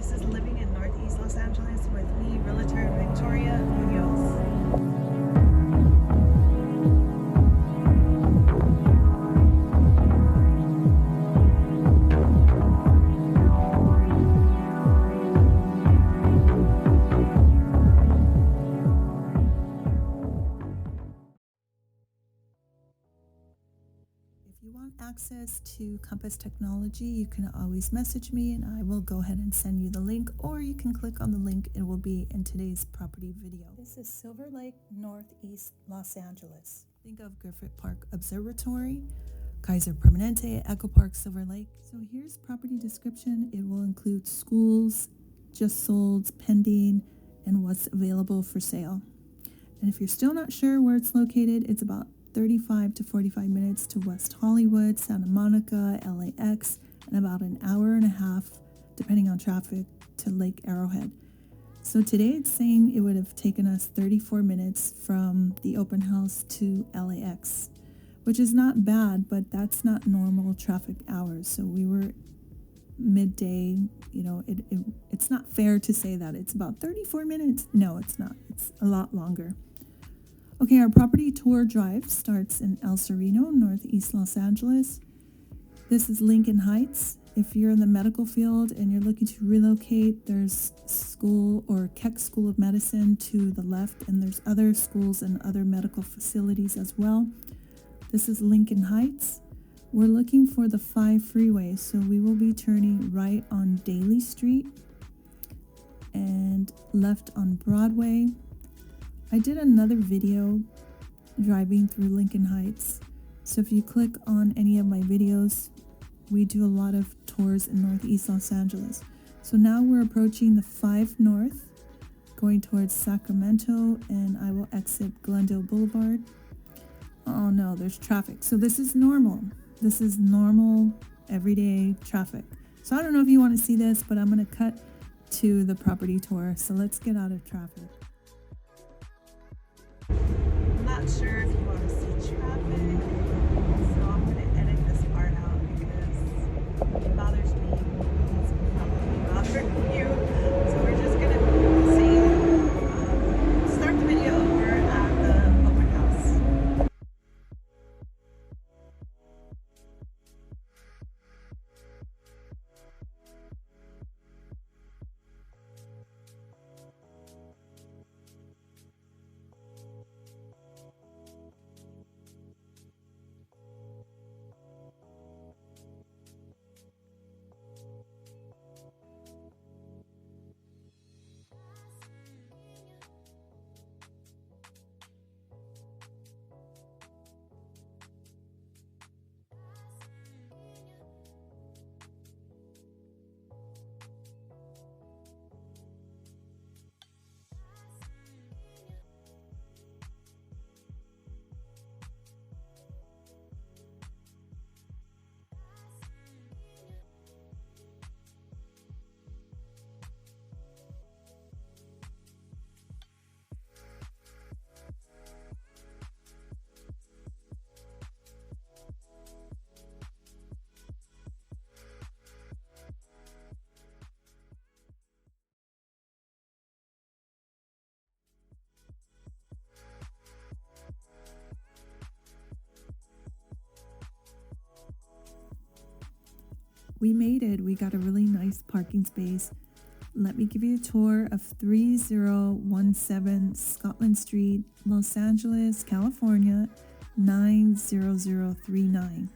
This is living in Northeast Los Angeles with me, realtor Victoria Munoz. If you want access to Compass technology, you can always message me and I will go ahead and send you the link, or you can click on the link. It will be in today's property video. This is Silver Lake, Northeast Los Angeles. Think of Griffith Park Observatory, Kaiser Permanente, Echo Park, Silver Lake. So here's property description. It will include schools, just sold, pending, and what's available for sale. And if you're still not sure where it's located, it's about 35 to 45 minutes to West Hollywood, Santa Monica, LAX, and about an hour and a half, depending on traffic, to Lake Arrowhead. So today it's saying it would have taken us 34 minutes from the open house to LAX, which is not bad, but that's not normal traffic hours. So we were midday, it's not fair to say that it's about 34 minutes. No, it's not. It's a lot longer. Okay, our property tour drive starts in El Sereno, Northeast Los Angeles. This is Lincoln Heights. If you're in the medical field and you're looking to relocate, there's school or Keck School of Medicine to the left, and there's other schools and other medical facilities as well. This is Lincoln Heights. We're looking for the 5 freeway, so we will be turning right on Daly Street and left on Broadway. I did another video driving through Lincoln Heights, so if you click on any of my videos, we do a lot of tours in Northeast Los Angeles. So now we're approaching the 5 North, going towards Sacramento, and I will exit Glendale Boulevard. Oh no, there's traffic. So this is normal. This is normal, everyday traffic. So I don't know if you want to see this, but I'm going to cut to the property tour. So let's get out of traffic. I'm not sure if you want to see traffic, so I'm going to edit this part out because it bothers me. It's probably bothering you. So we're just going to start the video over at the open house. We made it. We got a really nice parking space. Let me give you a tour of 3017 Scotland Street, Los Angeles, California, 90039.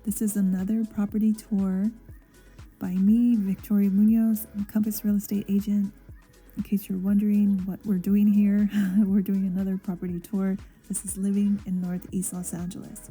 This is another property tour by me, Victoria Munoz. I'm a Compass real estate agent. In case you're wondering what we're doing here, we're doing another property tour. This is living in Northeast Los Angeles.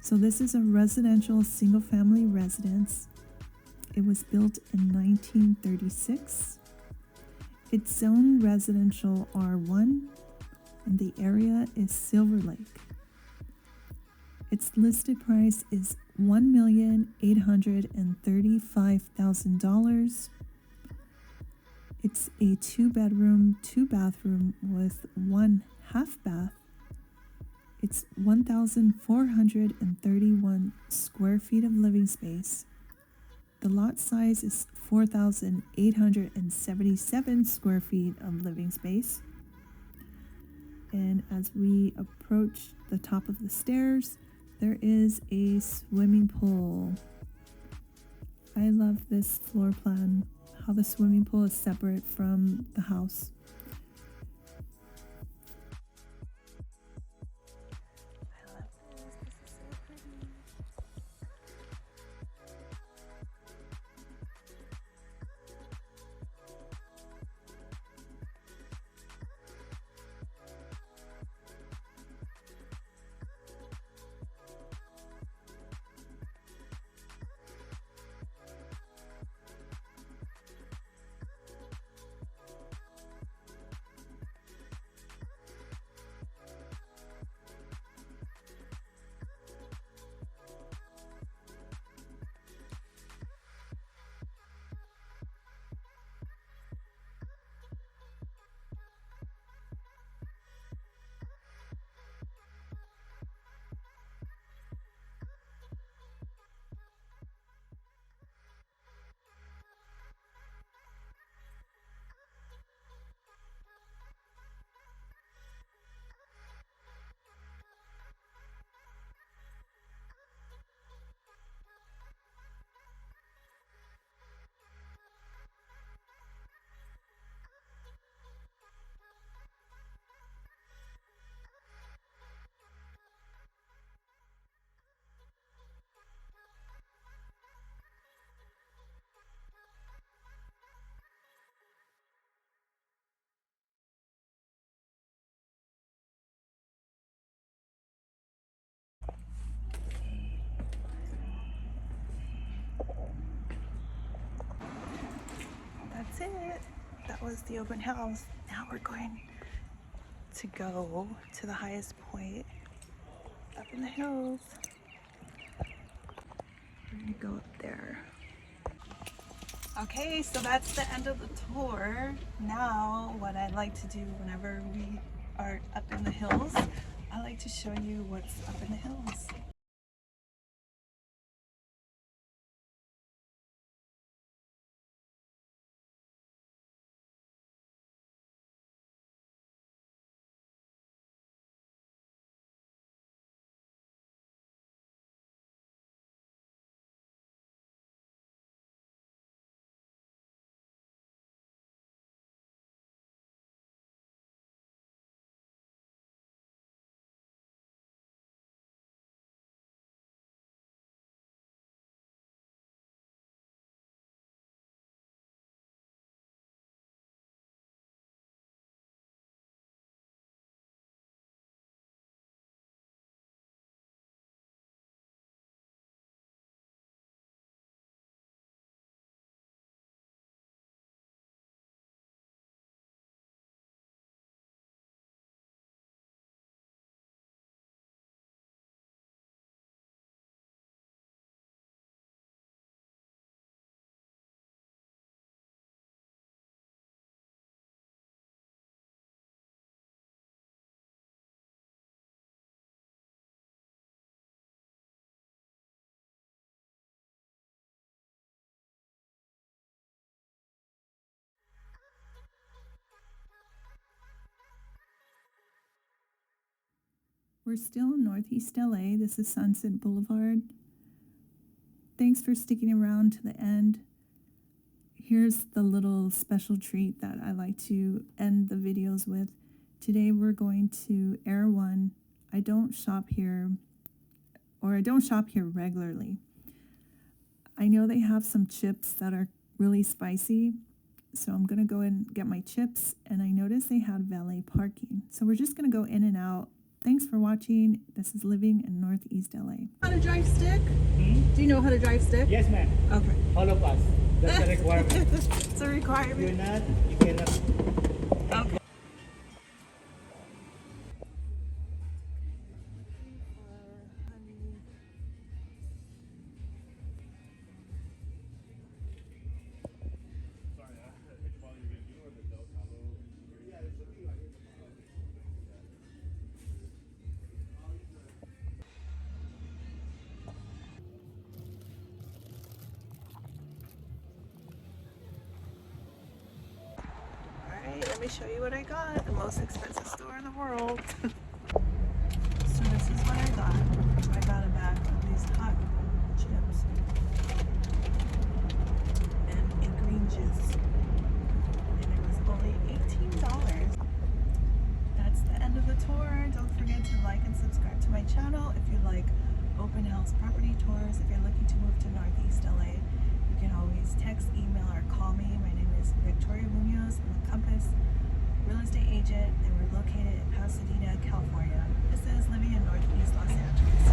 So this is a residential single-family residence. It was built in 1936. It's zoned residential R1, and the area is Silver Lake. Its listed price is $1,835,000. It's a 2-bedroom, 2-bathroom with 1 half bath. It's 1,431 square feet of living space. The lot size is 4,877 square feet of living space. And as we approach the top of the stairs, there is a swimming pool. I love this floor plan, how the swimming pool is separate from the house. I love this. This is so pretty. That's it. That was the open house. Now we're going to go to the highest point up in the hills. We're gonna go up there. Okay, so that's the end of the tour. Now, what I like to do whenever we are up in the hills, I like to show you what's up in the hills. We're still in Northeast LA. This is Sunset Boulevard. Thanks for sticking around to the end. Here's the little special treat that I like to end the videos with. Today we're going to Air One. I don't shop here regularly. I know they have some chips that are really spicy, so I'm gonna go and get my chips, and I noticed they had valet parking. So we're just gonna go in and out. Thanks for watching. This is Living in Northeast LA. How to drive stick? Do you know how to drive stick? Yes, ma'am. Okay. All of us. That's a requirement. It's a requirement. If you're not, you cannot. Okay. me show you what I got. The most expensive store in the world. So this is what I got. I got a bag of these hot chips and a green juice. And it was only $18. That's the end of the tour. Don't forget to like and subscribe to my channel if you like open house property tours. If you're looking to move to Northeast LA, you can always text, email, or call me. My name is Victoria.munoz. I'm a Compass real estate agent, and we're located in Pasadena, California. This is living in Northeast Los Angeles.